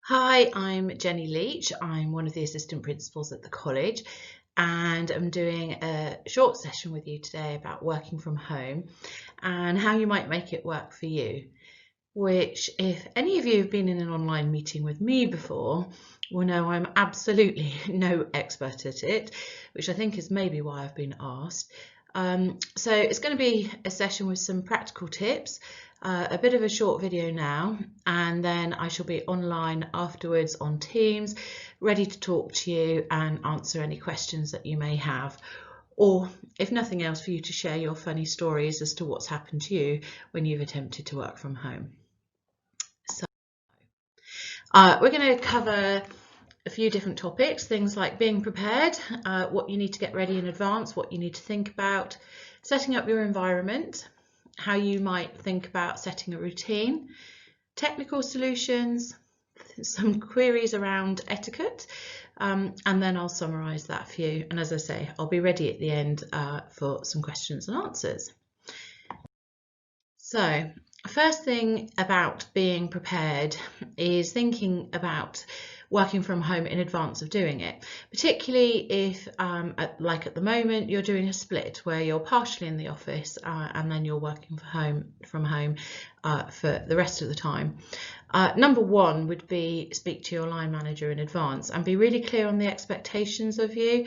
Hi, I'm Jenny Leach. I'm one of the assistant principals at the college, and I'm doing a short session with you today about working from home and how you might make it work for you. Which, if any of you have been in an online meeting with me before, will know I'm absolutely no expert at it, which I think is maybe why I've been asked. So it's going to be a session with some practical tips, a bit of a short video now, and then I shall be online afterwards on Teams, ready to talk to you and answer any questions that you may have. Or, if nothing else, for you to share your funny stories as to what's happened to you when you've attempted to work from home. So, we're going to cover a few different topics, things like being prepared, what you need to get ready in advance, what you need to think about, setting up your environment, how you might think about setting a routine, technical solutions, some queries around etiquette, and then I'll summarise that for you. And as I say, I'll be ready at the end for some questions and answers. So, first thing about being prepared is thinking about working from home in advance of doing it, particularly if, like at the moment, you're doing a split where you're partially in the office and then you're working from home for the rest of the time. Number one would be speak to your line manager in advance and be really clear on the expectations of you.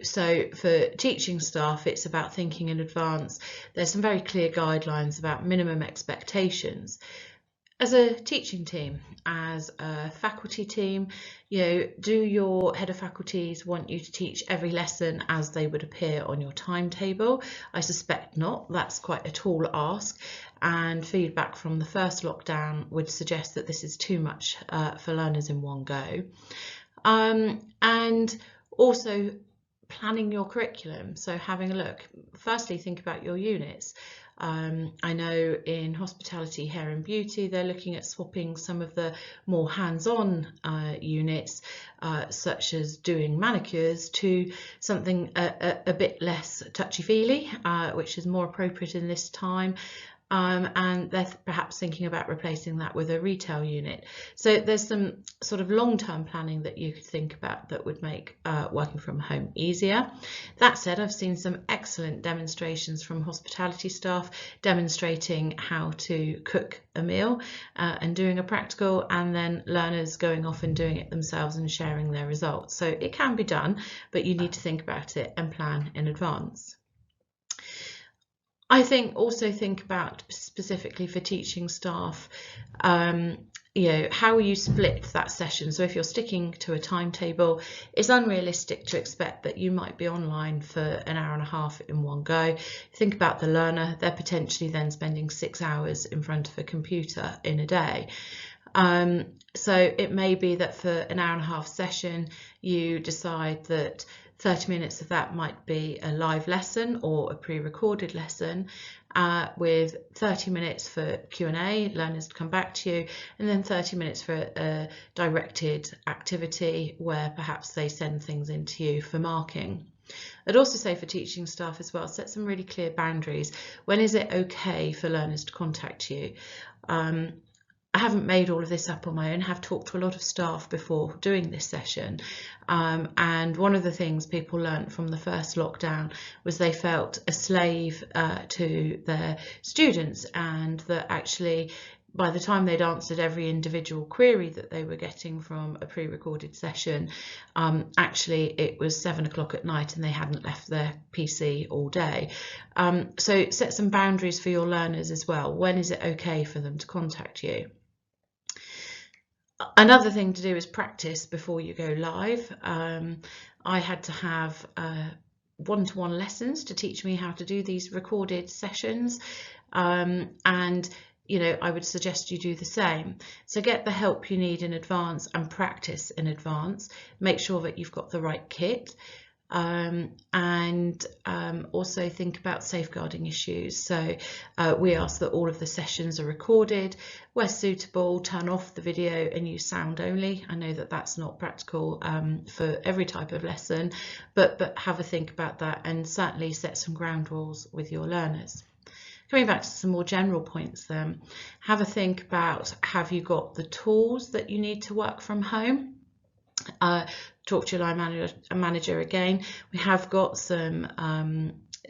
So for teaching staff, it's about thinking in advance. There's some very clear guidelines about minimum expectations. As a teaching team, as a faculty team, do your head of faculties want you to teach every lesson as they would appear on your timetable? I suspect not. That's quite a tall ask, and feedback from the first lockdown would suggest that this is too much for learners in one go. And also planning your curriculum, so having a look. Firstly, think about your units. I know in hospitality, hair and beauty, they're looking at swapping some of the more hands-on units, such as doing manicures, to something a bit less touchy-feely, which is more appropriate in this time. And they're perhaps thinking about replacing that with a retail unit. So there's some sort of long-term planning that you could think about that would make working from home easier. That said, I've seen some excellent demonstrations from hospitality staff demonstrating how to cook a meal and doing a practical, and then learners going off and doing it themselves and sharing their results. So it can be done, but you need to think about it and plan in advance. I think also think about specifically for teaching staff, how you split that session. So if you're sticking to a timetable, it's unrealistic to expect that you might be online for an hour and a half in one go. Think about the learner. They're potentially then spending 6 hours in front of a computer in a day. So it may be that for an hour and a half session, you decide that 30 minutes of that might be a live lesson or a pre-recorded lesson, with 30 minutes for Q&A, learners to come back to you, and then 30 minutes for a directed activity where perhaps they send things into you for marking. I'd also say for teaching staff as well, set some really clear boundaries. When is it okay for learners to contact you? I haven't made all of this up on my own. I have talked to a lot of staff before doing this session, and one of the things people learnt from the first lockdown was they felt a slave to their students, and that actually by the time they'd answered every individual query that they were getting from a pre-recorded session, actually it was 7 o'clock at night and they hadn't left their PC all day. So set some boundaries for your learners as well. When is it okay for them to contact you? Another thing to do is practice before you go live. I had to have one-to-one lessons to teach me how to do these recorded sessions, and I would suggest you do the same. So get the help you need in advance and practice in advance. Make sure that you've got the right kit. And also think about safeguarding issues. So we ask that all of the sessions are recorded. Where suitable, turn off the video and use sound only. I know that that's not practical for every type of lesson, but have a think about that, and certainly set some ground rules with your learners. Coming back to some more general points then, have a think about, have you got the tools that you need to work from home? Talk to your line manager again. We have got some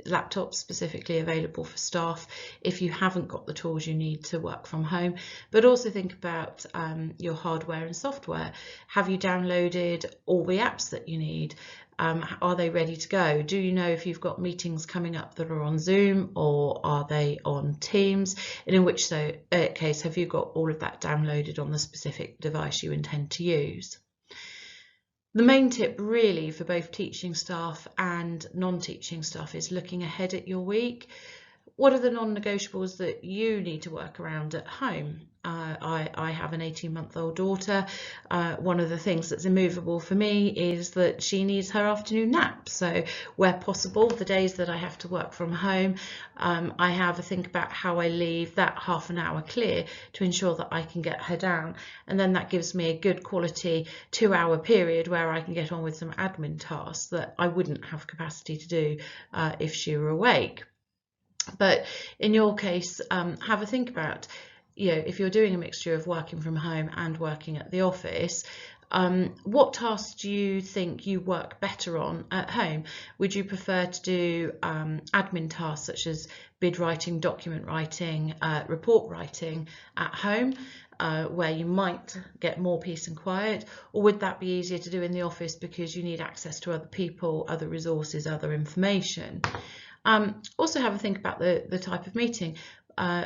laptops specifically available for staff if you haven't got the tools you need to work from home, but also think about your hardware and software. Have you downloaded all the apps that you need? Are they ready to go? Do you know if you've got meetings coming up that are on Zoom or are they on Teams? And in which case, have you got all of that downloaded on the specific device you intend to use? The main tip really for both teaching staff and non-teaching staff is looking ahead at your week. What are the non-negotiables that you need to work around at home? I have an 18-month-old daughter. One of the things that's immovable for me is that she needs her afternoon nap. So where possible, the days that I have to work from home, I have a think about how I leave that half an hour clear to ensure that I can get her down. And then that gives me a good quality 2-hour period where I can get on with some admin tasks that I wouldn't have capacity to do if she were awake. But in your case, have a think about, if you're doing a mixture of working from home and working at the office, what tasks do you think you work better on at home? Would you prefer to do admin tasks such as bid writing, document writing, report writing at home, where you might get more peace and quiet, or would that be easier to do in the office because you need access to other people, other resources, other information? Also have a think about the type of meeting.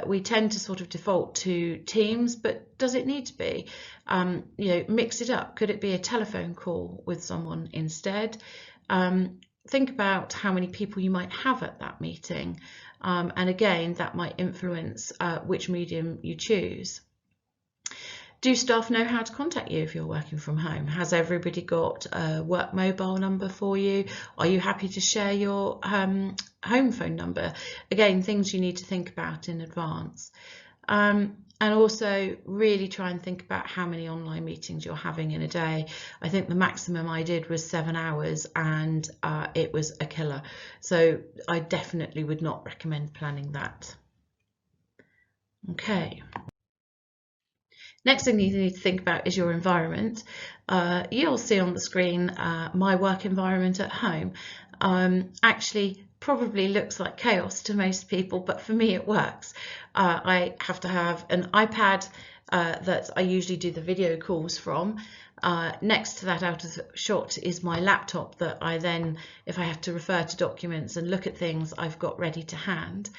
We tend to sort of default to Teams, but does it need to be? Mix it up. Could it be a telephone call with someone instead? Think about how many people you might have at that meeting. And again, that might influence which medium you choose. Do staff know how to contact you if you're working from home? Has everybody got a work mobile number for you? Are you happy to share your home phone number? Again, things you need to think about in advance. And also really try and think about how many online meetings you're having in a day. I think the maximum I did was 7 hours and it was a killer. So I definitely would not recommend planning that. Okay. Next thing you need to think about is your environment. You'll see on the screen my work environment at home. Actually, probably looks like chaos to most people, but for me it works. I have to have an iPad that I usually do the video calls from. Next to that, out of shot, is my laptop that I then, if I have to refer to documents and look at things, I've got ready to hand.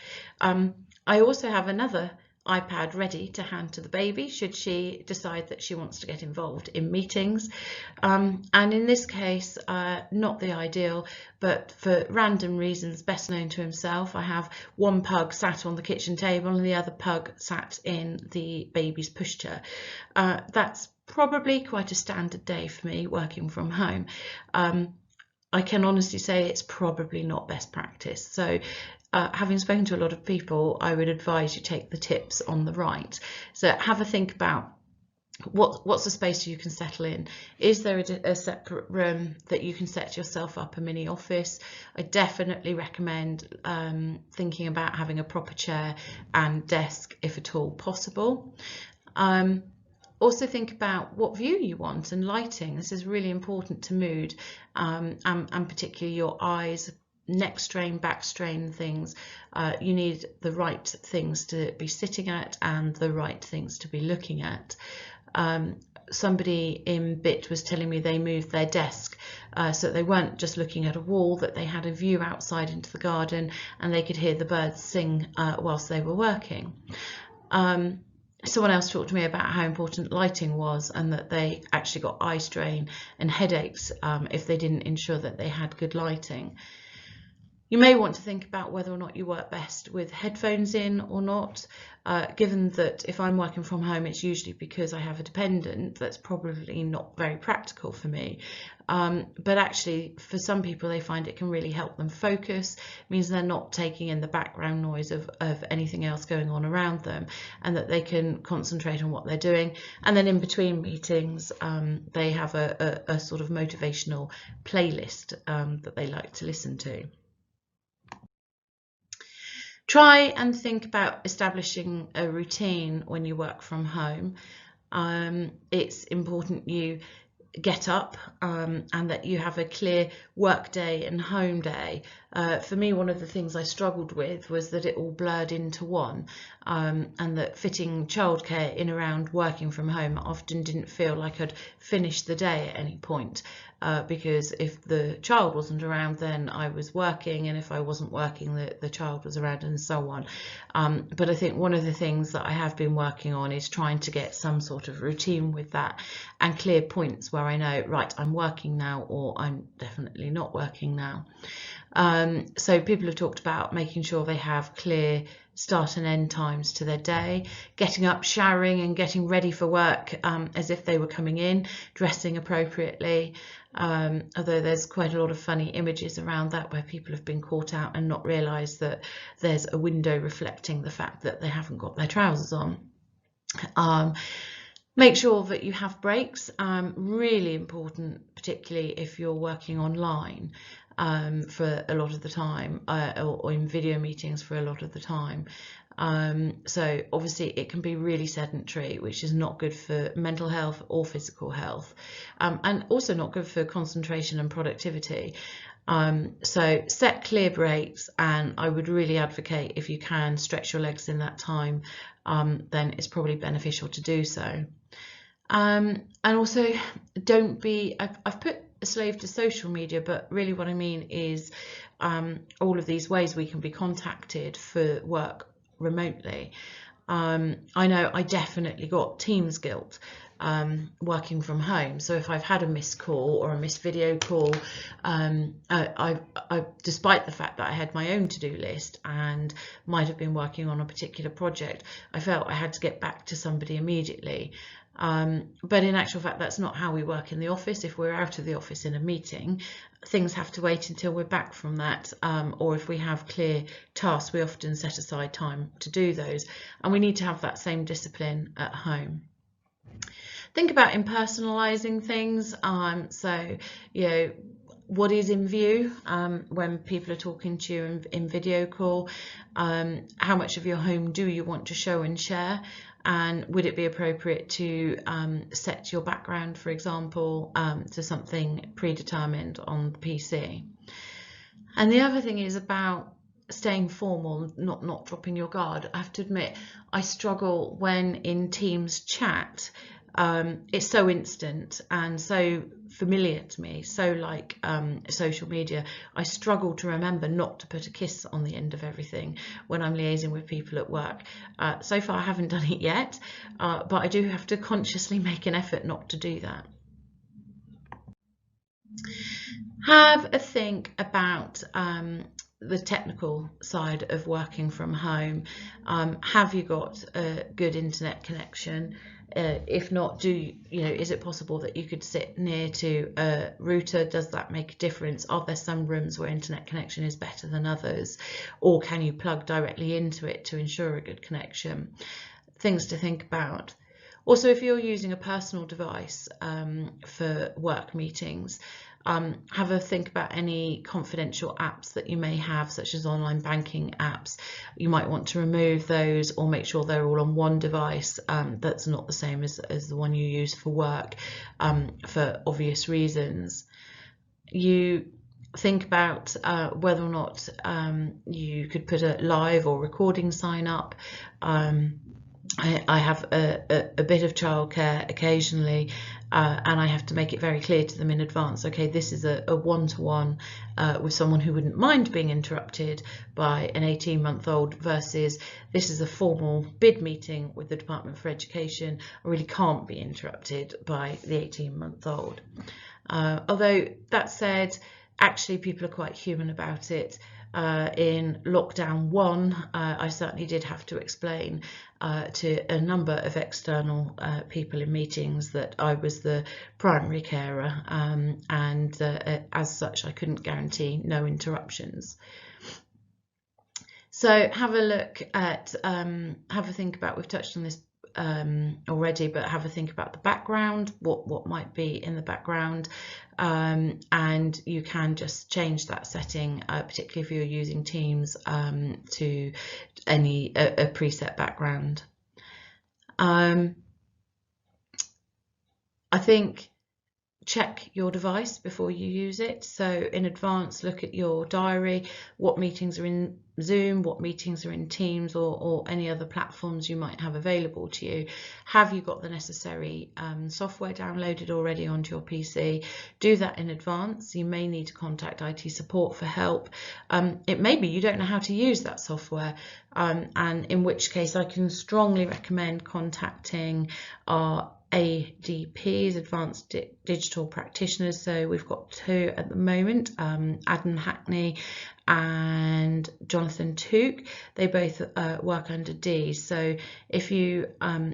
I also have another iPad ready to hand to the baby should she decide that she wants to get involved in meetings, and in this case not the ideal, but for random reasons best known to himself, I have one pug sat on the kitchen table and the other pug sat in the baby's pushchair. That's probably quite a standard day for me working from home. I can honestly say it's probably not best practice. So having spoken to a lot of people, I would advise you take the tips on the right. So have a think about what's the space you can settle in. Is there a separate room that you can set yourself up, a mini office? I definitely recommend thinking about having a proper chair and desk if at all possible. Also think about what view you want and lighting. This is really important to mood, and particularly your eyes, neck strain, back strain things. You need the right things to be sitting at and the right things to be looking at. Somebody in BIT was telling me they moved their desk so they weren't just looking at a wall, that they had a view outside into the garden and they could hear the birds sing whilst they were working. Someone else talked to me about how important lighting was and that they actually got eye strain and headaches if they didn't ensure that they had good lighting. You may want to think about whether or not you work best with headphones in or not, given that if I'm working from home, it's usually because I have a dependent. That's probably not very practical for me. But actually, for some people, they find it can really help them focus. It means they're not taking in the background noise of anything else going on around them, and that they can concentrate on what they're doing. And then in between meetings, they have a sort of motivational playlist that they like to listen to. Try and think about establishing a routine when you work from home. It's important you get up and that you have a clear work day and home day. For me, one of the things I struggled with was that it all blurred into one, and that fitting childcare in around working from home often didn't feel like I'd finished the day at any point. Because if the child wasn't around, then I was working, and if I wasn't working, the child was around, and so on. But I think one of the things that I have been working on is trying to get some sort of routine with that, and clear points where I know, right, I'm working now, or I'm definitely not working now. So people have talked about making sure they have clear start and end times to their day, getting up, showering and getting ready for work as if they were coming in, dressing appropriately. Although there's quite a lot of funny images around that where people have been caught out and not realised that there's a window reflecting the fact that they haven't got their trousers on. Make sure that you have breaks, really important, particularly if you're working online for a lot of the time, or in video meetings for a lot of the time. So obviously it can be really sedentary, which is not good for mental health or physical health, and also not good for concentration and productivity. So set clear breaks, and I would really advocate, if you can stretch your legs in that time, then it's probably beneficial to do so. And also don't be, I've put a slave to social media, but really what I mean is all of these ways we can be contacted for work remotely. I know I definitely got Teams guilt working from home. So if I've had a missed call or a missed video call, I despite the fact that I had my own to-do list and might have been working on a particular project, I felt I had to get back to somebody immediately. But in actual fact, that's not how we work in the office. If we're out of the office in a meeting, things have to wait until we're back from that, or if we have clear tasks, we often set aside time to do those, and we need to have that same discipline at home. Think about impersonalizing things. So, you know, what is in view when people are talking to you in video call? How much of your home do you want to show and share? And would it be appropriate to set your background, for example, to something predetermined on the PC? And the other thing is about staying formal, not dropping your guard. I have to admit, I struggle when in Teams chat. It's so instant and so familiar to me, so like social media. I struggle to remember not to put a kiss on the end of everything when I'm liaising with people at work. So far I haven't done it yet, but I do have to consciously make an effort not to do that. Have a think about the technical side of working from home. Have you got a good internet connection? If not, is it possible that you could sit near to a router? Does that make a difference? Are there some rooms where internet connection is better than others? Or can you plug directly into it to ensure a good connection? Things to think about. Also, if you're using a personal device for work meetings, have a think about any confidential apps that you may have, such as online banking apps. You might want to remove those or make sure they're all on one device that's not the same as the one you use for work, for obvious reasons. You think about whether or not you could put a live or recording sign up. I have a bit of childcare occasionally, and I have to make it very clear to them in advance, okay, this is a one-to-one with someone who wouldn't mind being interrupted by an 18-month-old versus this is a formal bid meeting with the Department for Education. I really can't be interrupted by the 18-month-old. Although that said, actually people are quite human about it. In lockdown 1, I certainly did have to explain to a number of external people in meetings that I was the primary carer, and as such I couldn't guarantee no interruptions. So have a look at, have a think about, we've touched on this already, but have a think about the background, what might be in the background, and you can just change that setting, particularly if you're using Teams, to a preset background. I think check your device before you use it. So in advance, look at your diary, what meetings are in Zoom, what meetings are in Teams, or any other platforms you might have available to you. Have you got the necessary software downloaded already onto your PC? Do that in advance. You may need to contact IT support for help. It may be you don't know how to use that software, and in which case I can strongly recommend contacting our ADPs, Advanced Digital Practitioners. So we've got 2 at the moment, Adam Hackney and Jonathan Took. They both work under D. So if you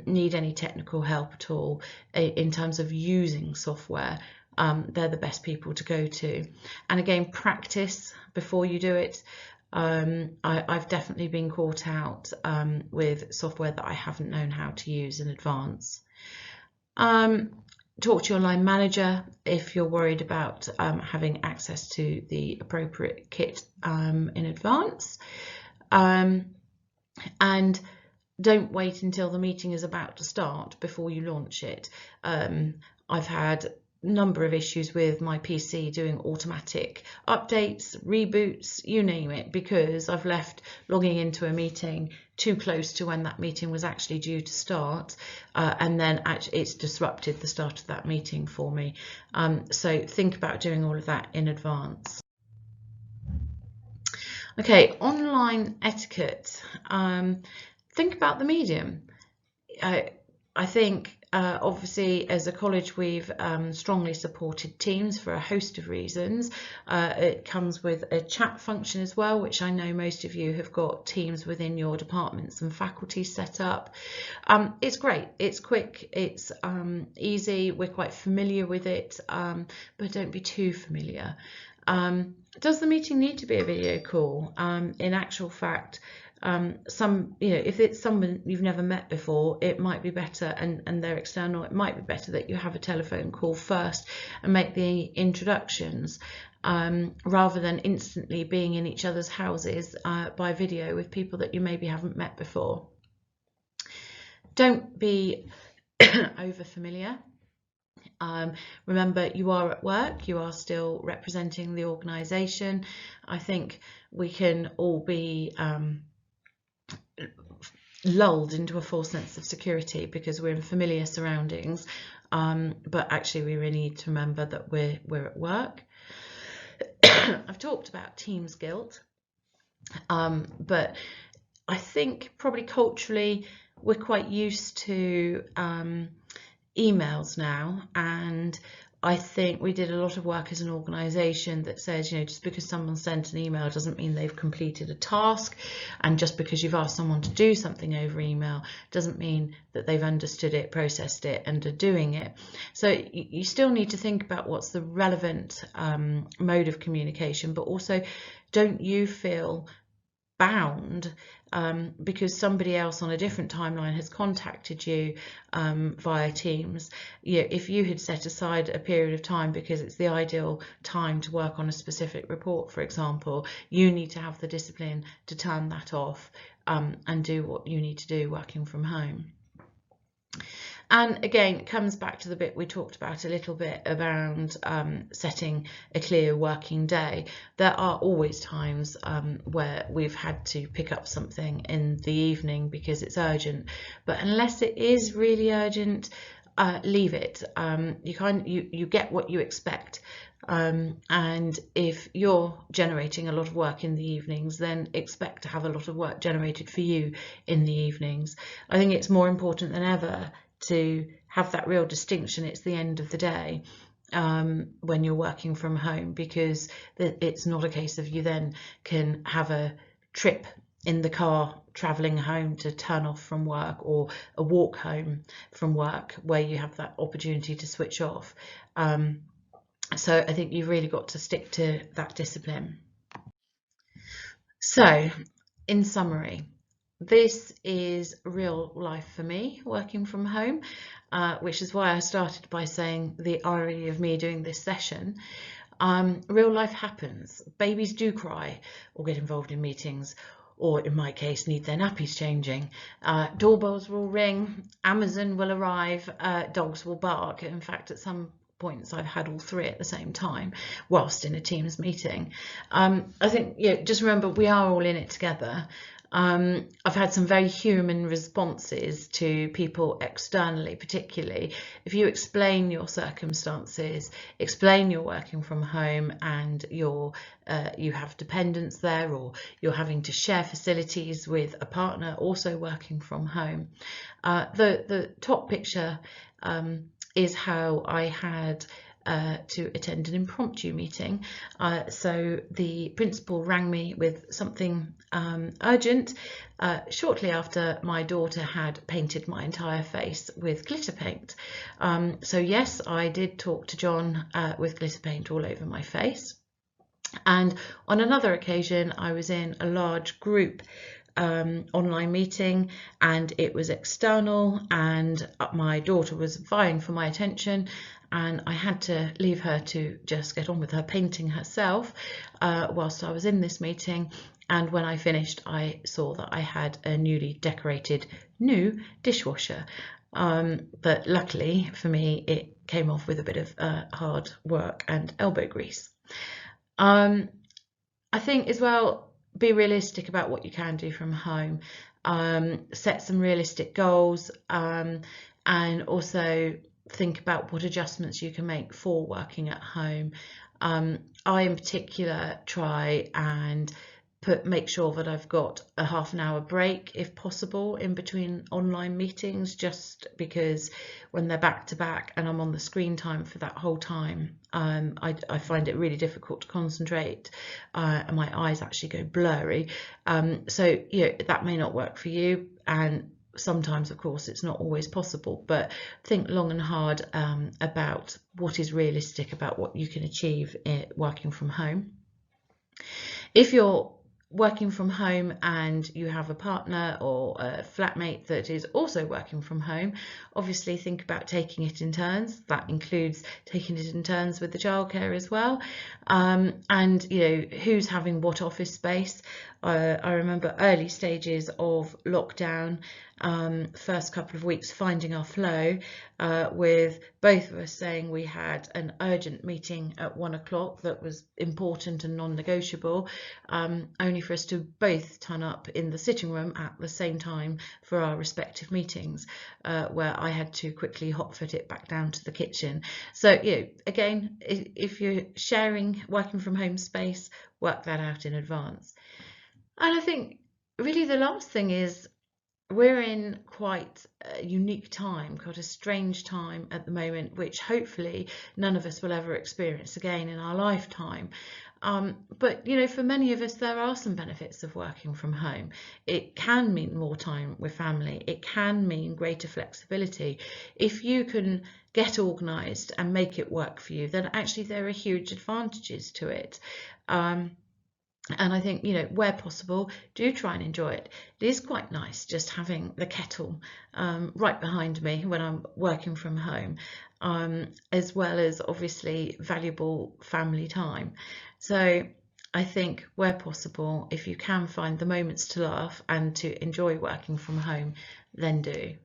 need any technical help at all in terms of using software, they're the best people to go to. And again, practice before you do it. I've definitely been caught out with software that I haven't known how to use in advance. Talk to your line manager if you're worried about having access to the appropriate kit in advance, and don't wait until the meeting is about to start before you launch it. I've had number of issues with my PC doing automatic updates, reboots, you name it, because I've left logging into a meeting too close to when that meeting was actually due to start, and then actually it's disrupted the start of that meeting for me. So think about doing all of that in advance. Okay, online etiquette. Think about the medium. I think obviously as a college we've strongly supported Teams for a host of reasons. It comes with a chat function as well, which I know most of you have got Teams within your departments and faculty set up. It's great, it's quick, it's easy, we're quite familiar with it, but don't be too familiar. Does the meeting need to be a video call? In actual fact, if it's someone you've never met before, it might be better, and they're external, it might be better that you have a telephone call first and make the introductions, rather than instantly being in each other's houses by video with people that you maybe haven't met before. Don't be over familiar. Remember, you are at work, you are still representing the organisation. I think we can all be lulled into a false sense of security because we're in familiar surroundings, but actually we really need to remember that we're at work. I've talked about Teams guilt, but I think probably culturally we're quite used to emails now, and I think we did a lot of work as an organisation that says, just because someone sent an email doesn't mean they've completed a task, and just because you've asked someone to do something over email doesn't mean that they've understood it, processed it, and are doing it. So you still need to think about what's the relevant mode of communication, but also don't you feel bound because somebody else on a different timeline has contacted you via Teams. If you had set aside a period of time because it's the ideal time to work on a specific report, for example, you need to have the discipline to turn that off and do what you need to do working from home. And again, it comes back to the bit we talked about a little bit around setting a clear working day. There are always times where we've had to pick up something in the evening because it's urgent, but unless it is really urgent, leave it. You get what you expect. And if you're generating a lot of work in the evenings, then expect to have a lot of work generated for you in the evenings. I think it's more important than ever to have that real distinction. It's the end of the day when you're working from home, because it's not a case of you then can have a trip in the car traveling home to turn off from work, or a walk home from work where you have that opportunity to switch off. So I think you've really got to stick to that discipline. So in summary, This is real life for me, working from home, which is why I started by saying the irony of me doing this session. Real life happens. Babies do cry or get involved in meetings, or in my case, need their nappies changing. Doorbells will ring, Amazon will arrive, dogs will bark. In fact, at some points I've had all three at the same time whilst in a Teams meeting. I think, just remember we are all in it together. I've had some very human responses to people externally, particularly if you explain your circumstances, explain you're working from home and you have dependents there, or you're having to share facilities with a partner also working from home. The top picture is how I had to attend an impromptu meeting. So the principal rang me with something urgent shortly after my daughter had painted my entire face with glitter paint. So yes, I did talk to John with glitter paint all over my face. And on another occasion, I was in a large group online meeting, and it was external, and my daughter was vying for my attention, and I had to leave her to just get on with her painting herself whilst I was in this meeting. And when I finished, I saw that I had a newly decorated new dishwasher. But luckily for me, it came off with a bit of hard work and elbow grease. I think as well, be realistic about what you can do from home. Set some realistic goals, and also think about what adjustments you can make for working at home. I in particular try and make sure that I've got a half an hour break if possible in between online meetings, just because when they're back to back and I'm on the screen time for that whole time, I find it really difficult to concentrate, and my eyes actually go blurry. So that may not work for you, and sometimes of course it's not always possible, but think long and hard about what is realistic about what you can achieve working from home. If you're working from home and you have a partner or a flatmate that is also working from home, obviously think about taking it in turns. That includes taking it in turns with the childcare as well. And who's having what office space. I remember early stages of lockdown, first couple of weeks finding our flow, with both of us saying we had an urgent meeting at 1 o'clock that was important and non-negotiable, only for us to both turn up in the sitting room at the same time for our respective meetings, where I had to quickly hotfoot it back down to the kitchen. So again, if you're sharing working from home space, work that out in advance. And I think really the last thing is, we're in quite a unique time, quite a strange time at the moment, which hopefully none of us will ever experience again in our lifetime. But for many of us, there are some benefits of working from home. It can mean more time with family. It can mean greater flexibility. If you can get organised and make it work for you, then actually there are huge advantages to it. And I think, where possible, do try and enjoy it. It is quite nice just having the kettle right behind me when I'm working from home, as well as obviously valuable family time. So I think where possible, if you can find the moments to laugh and to enjoy working from home, then do.